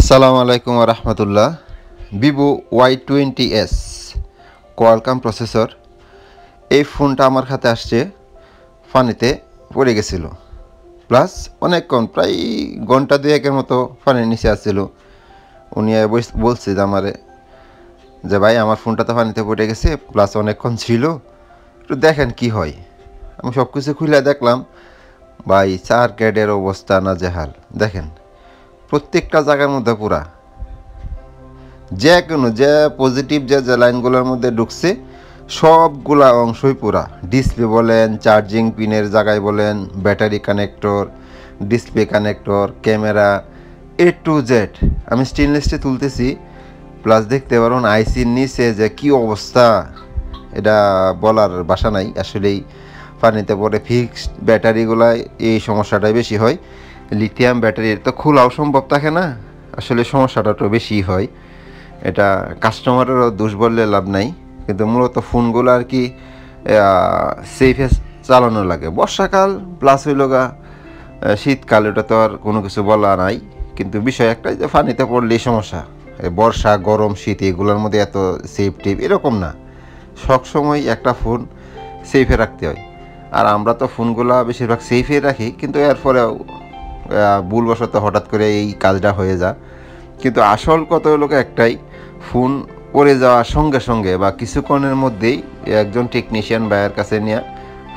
আসসালামু আলাইকুম রহমতুল্লাহ। Vivo Y20s Qualcomm processor, এই ফোনটা আমার হাতে আসছে পানিতে পড়ে গেছিল, প্লাস অনেকক্ষণ প্রায় ঘন্টা দুয়েকের মতো পানির নিচে আসছিল। উনি বলছে যে আমারে যে ভাই আমার ফোনটা তো পানিতে পড়ে গেছে, প্লাস অনেকক্ষণ ছিল, একটু দেখেন কি হয়। আমি সব কিছু খুলে দেখলাম, ভাই চার ক্যাডের অবস্থা নাজেহাল। দেখেন প্রত্যেকটা জায়গার মধ্যে পুরা যে কোনো যে পজিটিভ যে লাইনগুলোর মধ্যে ঢুকছে সবগুলা অংশই পুরা, ডিসপ্লে বলেন, চার্জিং পিনের জায়গায় বলেন, battery connector, display connector, camera, টু জেড। আমি স্টেনলেসটা তুলতেছি, প্লাস দেখতে পারুন আইসির নিচে যে কি অবস্থা, এটা বলার ভাষা নাই। আসলেই পানিতে পরে ফিক্সড ব্যাটারিগুলায় এই সমস্যাটাই বেশি হয়। লিথিয়াম ব্যাটারি তো খোলাও সম্ভব থাকে না, আসলে সমস্যাটা তো বেশি হয়। এটা কাস্টমারেরও দোষ বললে লাভ নাই, কিন্তু মূলত ফোনগুলো আর কি সেফে চালানো লাগে। বর্ষাকাল প্লাস হইল গা শীতকাল, এটা তো আর কোনো কিছু বলা নাই। কিন্তু বিষয় একটাই যে পানিতে পড়লেই সমস্যা। বর্ষা, গরম, শীত এগুলোর মধ্যে এত সেফটি এরকম না, সবসময় একটা ফোন সেফে রাখতে হয়। আর আমরা তো ফোনগুলো বেশিরভাগ সেফে রাখি, কিন্তু এরপরেও ভুলবশত হঠাৎ করে এই কাজটা হয়ে যায়। কিন্তু আসল কথা হলো একটাই, ফোন পড়ে যাওয়ার সঙ্গে সঙ্গে বা কিছুক্ষণের মধ্যেই একজন টেকনিশিয়ান ভাইয়ের কাছে নিয়ে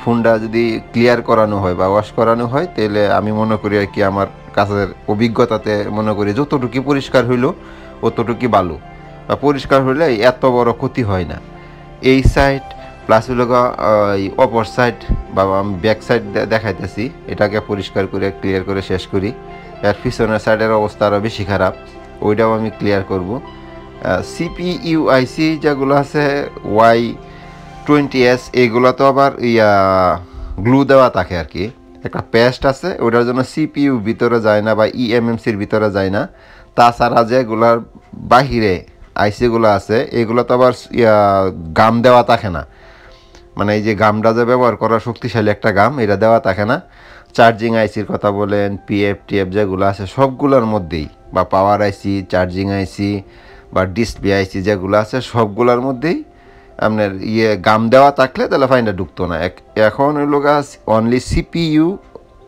ফোনটা যদি ক্লিয়ার করানো হয় বা ওয়াশ করানো হয়, তাহলে আমি মনে করি আর কি আমার কাছের অভিজ্ঞতাতে মনে করি যতটুকু পরিষ্কার হইল অতটুকু ভালো, বা পরিষ্কার হইলে এত বড় ক্ষতি হয় না। এই সাইড প্লাস হইল অপর সাইড বা আমি ব্যাক সাইড দেখাইতেছি, এটাকে পরিষ্কার করে ক্লিয়ার করে শেষ করি। এর পিছনের সাইডের অবস্থা আরও বেশি খারাপ, ওইটাও আমি ক্লিয়ার করব। CPU/IC যেগুলো আছে Y20s, এগুলো তো আবার গ্লু দেওয়া থাকে আর কি, একটা পেস্ট আছে, ওটার জন্য CPU ভিতরে যায় না বা eMMCর ভিতরে যায় না। তাছাড়া যেগুলার বাহিরে আইসিগুলো আছে এগুলো তো আবার গাম দেওয়া থাকে না, মানে এই যে গামটা যে ব্যবহার করা শক্তিশালী একটা গাম, এটা দেওয়া থাকে না। চার্জিং আইসির কথা বলেন, PF যেগুলো আছে সবগুলোর মধ্যেই, বা পাওয়ার আইসি, চার্জিং আইসি বা ডিসপ্লে আইসি যেগুলো আছে সবগুলোর মধ্যেই আপনার গাম দেওয়া থাকলে তাহলে ফাইনটা ঢুকতো না। এখন হইল অনলি CPU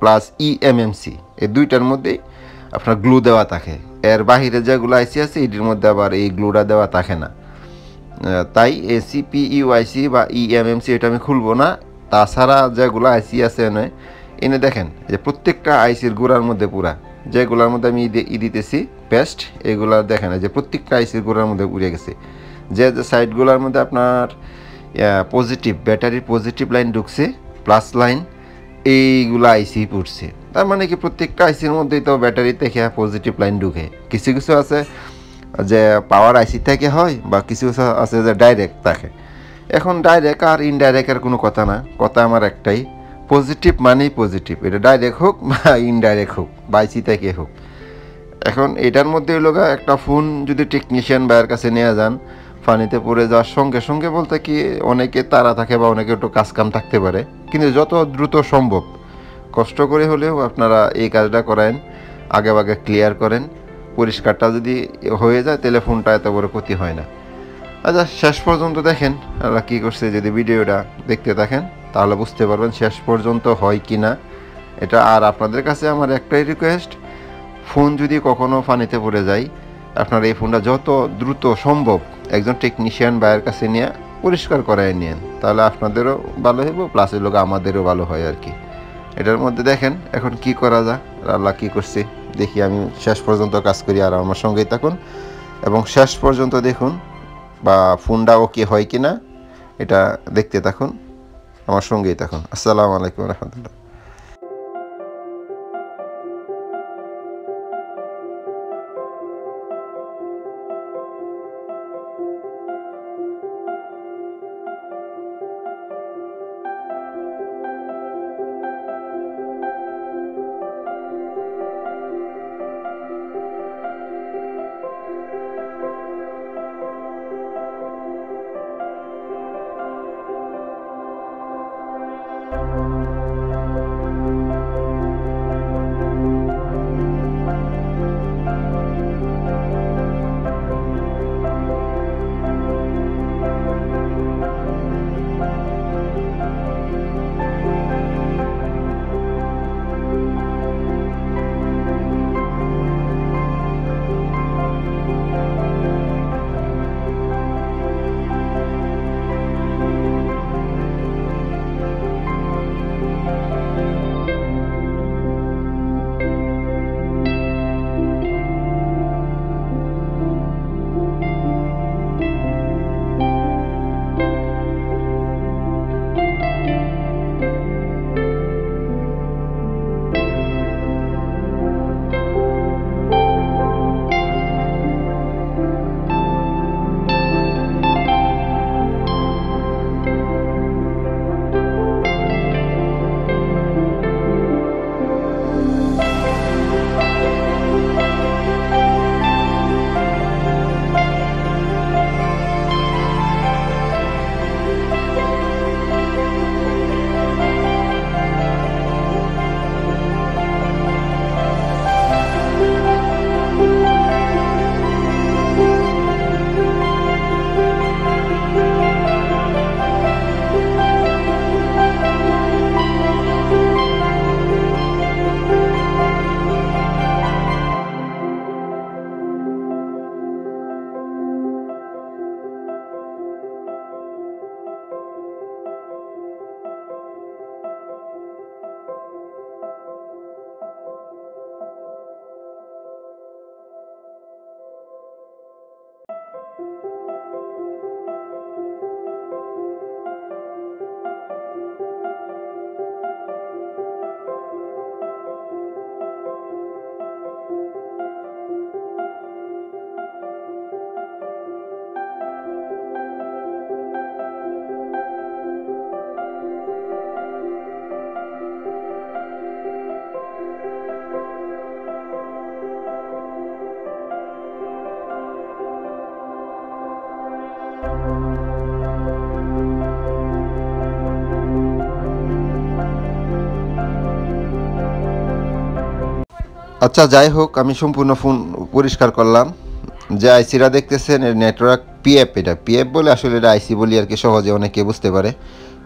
প্লাস eMMC, এই দুইটার মধ্যেই আপনার গ্লু দেওয়া থাকে। এর বাহিরে যেগুলো আইসি আছে এটির মধ্যে আবার এই গ্লুটা দেওয়া থাকে না। তাই CPU/IC বা eMMC এটা আমি খুলবো না। তাছাড়া যেগুলো আইসি আছে এনে দেখেন যে প্রত্যেকটা আইসির গোড়ার মধ্যে পুরা, যেগুলোর মধ্যে আমি দিতেছি পেস্ট, এগুলা দেখেন যে প্রত্যেকটা আইসির গোড়ার মধ্যে উড়ে গেছে। যে সাইডগুলোর মধ্যে আপনার পজিটিভ ব্যাটারির পজিটিভ লাইন ঢুকছে, প্লাস লাইন, এইগুলো আইসি পড়ছে। তার মানে কি প্রত্যেকটা আইসির মধ্যেই তো ব্যাটারি থেকে পজিটিভ লাইন ঢুকে। কিছু কিছু আছে যে পাওয়ার আইসি থেকে হয়, বা কিছু আছে যে ডাইরেক্ট থাকে। এখন ডাইরেক্ট আর ইনডাইরেক্টের কোনো কথা না, কথা আমার একটাই, পজিটিভ মানেই পজিটিভ, এটা ডাইরেক্ট হোক বা ইনডাইরেক্ট হোক বা আইসি থেকে হোক। এখন এটার মধ্যে হলো একটা ফোন যদি টেকনিশিয়ান ভাইয়ের কাছে নিয়ে যান, পানিতে পড়ে যাওয়ার সঙ্গে সঙ্গে বলতে কি অনেকে তাড়া থাকে বা অনেকে একটু কাজকাম থাকতে পারে, কিন্তু যত দ্রুত সম্ভব কষ্ট করে হলেও আপনারা এই কাজটা করেন, আগে আগে ক্লিয়ার করেন। পরিষ্কারটা যদি হয়ে যায় তাহলে ফোনটা এত বড় ক্ষতি হয় না। আচ্ছা, শেষ পর্যন্ত দেখেন আল্লাহ কী করছে। যদি ভিডিওটা দেখতে থাকেন তাহলে বুঝতে পারবেন শেষ পর্যন্ত হয় কি না এটা। আর আপনাদের কাছে আমার একটাই রিকোয়েস্ট, ফোন যদি কখনও পানিতে পড়ে যায়, আপনারা এই ফোনটা যত দ্রুত সম্ভব একজন টেকনিশিয়ান ভাইয়ের কাছে নিয়ে পরিষ্কার করায় নিন, তাহলে আপনাদেরও ভালো হইব, প্লাস এই লোক আমাদেরও ভালো হয় আর কি। এটার মধ্যে দেখেন এখন কি করা যায়, আল্লাহ কী করছে দেখি। আমি শেষ পর্যন্ত কাজ করি, আর আমার সঙ্গেই থাকুন এবং শেষ পর্যন্ত দেখুন, বা ফোনটা ওকে হয় কি না এটা দেখতে থাকুন, আমার সঙ্গেই থাকুন। আসসালামু আলাইকুম রহমতুল্লাহ। আচ্ছা যাই হোক, আমি সম্পূর্ণ ফোন পরিষ্কার করলাম। যে আইসিটা দেখতেছেন এর নেটওয়ার্ক পিএফ, এটা পিএফ বলে, আসলে এটা আইসি বলি আর কি, সহজে অনেকে বুঝতে পারে।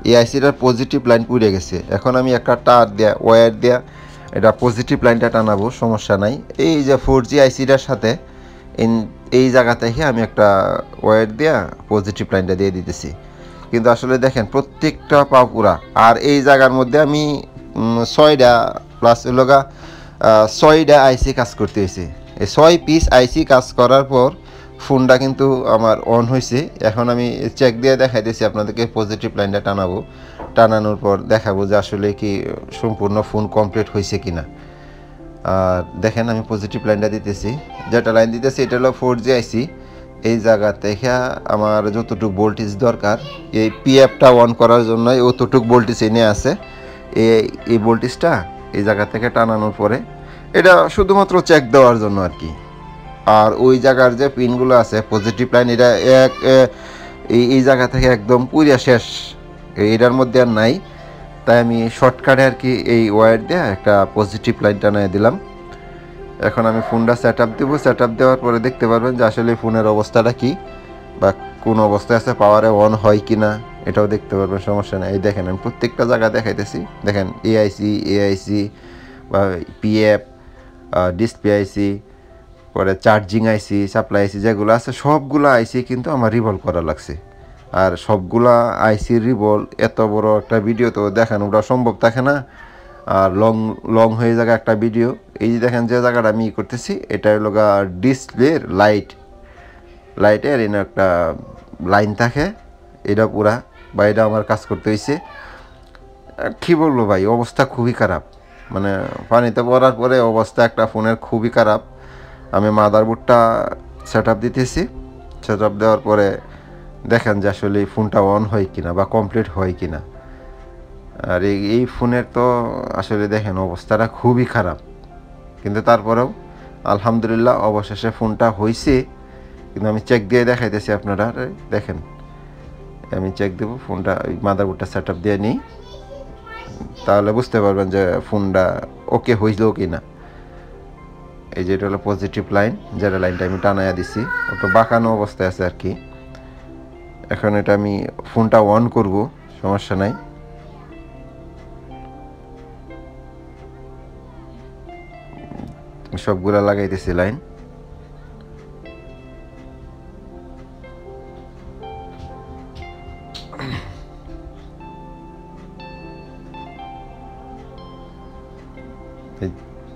এই আইসিটার পজিটিভ লাইন পুড়ে গেছে। এখন আমি একটা তার দেয়া ওয়্যার দেয়া এটা পজিটিভ লাইনটা টানাবো, সমস্যা নাই। এই যে 4G আইসিটার সাথে এই জায়গা থেকে আমি একটা ওয়্যার দেয়া পজিটিভ লাইনটা দিয়ে দিতেছি। কিন্তু আসলে দেখেন প্রত্যেকটা পা পুরা। আর এই জায়গার মধ্যে আমি 6টা প্লাস লগা 6টা আইসি কাজ করতে হয়েছে। এই 6 পিস আইসি কাজ করার পর ফোনটা কিন্তু আমার অন হয়েছে। এখন আমি চেক দিয়ে দেখাইতেছি আপনাদেরকে, পজিটিভ লাইনটা টানাবো, টানানোর পর দেখাবো যে আসলে কি সম্পূর্ণ ফোন কমপ্লিট হয়েছে কিনা। আর দেখেন আমি পজিটিভ লাইনটা দিতেছি, যেটা লাইন দিতেছি এটা হলো 4G আইসি। এই জায়গা থেকে আমার যতটুকু ভোল্টেজ দরকার এই পিএফটা অন করার জন্য অতটুকু ভোল্টেজ এনে আছে। এই ভোল্টেজটা এই জায়গা থেকে টানানোর পরে এটা শুধুমাত্র চেক দেওয়ার জন্য আর কি। আর ওই জায়গার যে পিনগুলো আছে পজিটিভ লাইন, এটা এই জায়গা থেকে একদম পুরিয়া শেষ, এটার মধ্যে আর নাই। তাই আমি শর্টকাটে আর কি এই ওয়্যার দিয়ে একটা পজিটিভ লাইন টানিয়ে দিলাম। এখন আমি ফোনটা সেট আপ দেবো। সেট আপ দেওয়ার পরে দেখতে পারবেন যে আসলে ফোনের অবস্থাটা কি বা কোন অবস্থায় আছে, পাওয়ারে অন হয় কি না এটাও দেখতে পারবেন, সমস্যা নেই। এই দেখেন আমি প্রত্যেকটা জায়গা দেখাইতেছি। দেখেন এআইসি বা পিএফ, ডিসপ্লে আইসি, পরে চার্জিং আইসি, সাপ্লাই আইসি যেগুলো আছে সবগুলো আইসি কিন্তু আমার রিভলভ করা লাগছে। আর সবগুলা আইসির রিভলভ এত বড় একটা ভিডিও তো দেখানোটা সম্ভব থাকে না, আর লং হয়ে যাবে একটা ভিডিও। এই যে দেখেন যে জায়গাটা আমি করতেছি এটা হলো ডিসপ্লের লাইটের এনে একটা লাইন থাকে, এটা পুরা বা এটা আমার কাজ করতে হয়েছে। কী বলবো ভাই, অবস্থা খুবই খারাপ, মানে পানিতে পড়ার পরে অবস্থা একটা ফোনের খুবই খারাপ। আমি মাদারবোর্ডটা সেট আপ দিতেছি। সেট আপ দেওয়ার পরে দেখেন যে আসলে এই ফোনটা অন হয় কিনা বা কমপ্লিট হয় কিনা। আর এই ফোনের তো আসলে দেখেন অবস্থাটা খুবই খারাপ, কিন্তু তারপরেও আলহামদুলিল্লাহ অবশেষে ফোনটা হয়েছে। কিন্তু আমি চেক দিয়ে দেখাইতেছি আপনারা, দেখেন আমি চেক দেবো ফোনটা, মাদারবোর্ডটা সেট আপ দিয়ে নিই, তাহলে বুঝতে পারবেন যে ফোনটা ওকে হইল কি না। এই যে এটা হলো পজিটিভ লাইন, যেটা লাইনটা আমি টানাইয়া দিছি, ওটা বাঁকানো অবস্থায় আছে আর কি। এখন এটা আমি ফোনটা অন করব, সমস্যা নাই। সবগুলা লাগাইতেছি লাইন।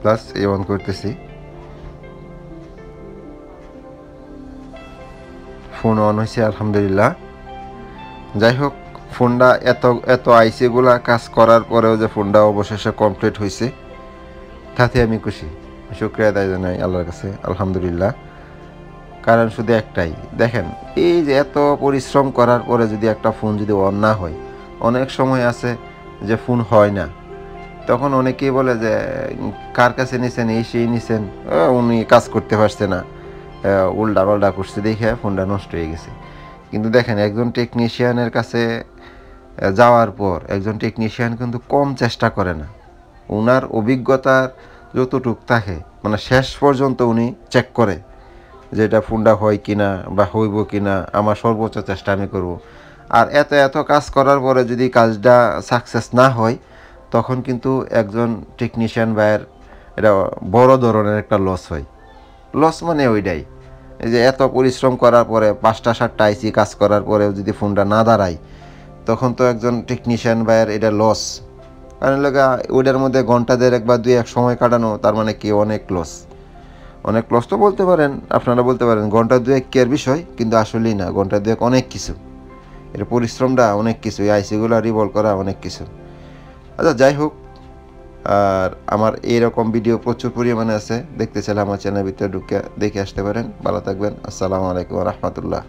প্লাস এ অন করতেছি, ফোন অন হয়েছে আলহামদুলিল্লাহ। যাই হোক, ফোনটা এত আইসিগুলা কাজ করার পরেও যে ফোনটা অবশেষে কমপ্লিট হয়েছে তাতে আমি খুশি, শুকরিয়া আদায় জানাই আল্লাহর কাছে, আলহামদুলিল্লাহ। কারণ শুধু একটাই, দেখেন এই যে এত পরিশ্রম করার পরে যদি একটা ফোন যদি অন না হয়, অনেক সময় আছে যে ফোন হয় না, তখন অনেকেই বলে যে কার কাছে নিছেন, এই সেই নিছেন, উনি কাজ করতে পারছে না, উল্টা পাল্টা করছে দেখে ফোনটা নষ্ট হয়ে গেছে। কিন্তু দেখেন একজন টেকনিশিয়ানের কাছে যাওয়ার পর একজন টেকনিশিয়ান কিন্তু কম চেষ্টা করে না, ওনার অভিজ্ঞতার যতটুক থাকে মানে শেষ পর্যন্ত উনি চেক করে যে এটা ফোনটা হয় কিনা বা হইব কিনা, আমার সর্বোচ্চ চেষ্টা আমি করব। আর এত কাজ করার পরে যদি কাজটা সাকসেস না হয়, তখন কিন্তু একজন টেকনিশিয়ান ভাইয়ের এটা বড় ধরনের একটা লস হয়। লস মানে ওইটাই, এই যে এত পরিশ্রম করার পরে 5টা 7টা আইসি কাজ করার পরেও যদি ফোনটা না দাঁড়ায়, তখন তো একজন টেকনিশিয়ান ভাইয়ের এটা লস। কারণ লাগা ওইটার মধ্যে ঘন্টা 1.5 বা 2 সময় কাটানো, তার মানে কি অনেক লস। অনেক লস তো বলতে পারেন, আপনারা বলতে পারেন ঘন্টা 2 কেয়ার বিষয়, কিন্তু আসলেই না, ঘন্টা 2 অনেক কিছু, এর পরিশ্রমটা অনেক কিছু, এই আইসিগুলো রিভলভ করা অনেক কিছু। আচ্ছা যাই হোক, আর আমার এইরকম ভিডিও প্রচুর পরিমাণে আছে, দেখতে চাইলে আমার চ্যানেলের ভিতরে ঢুকে দেখে আসতে পারেন। ভালো থাকবেন, আসসালামু আলাইকুম রহমতুল্লাহ।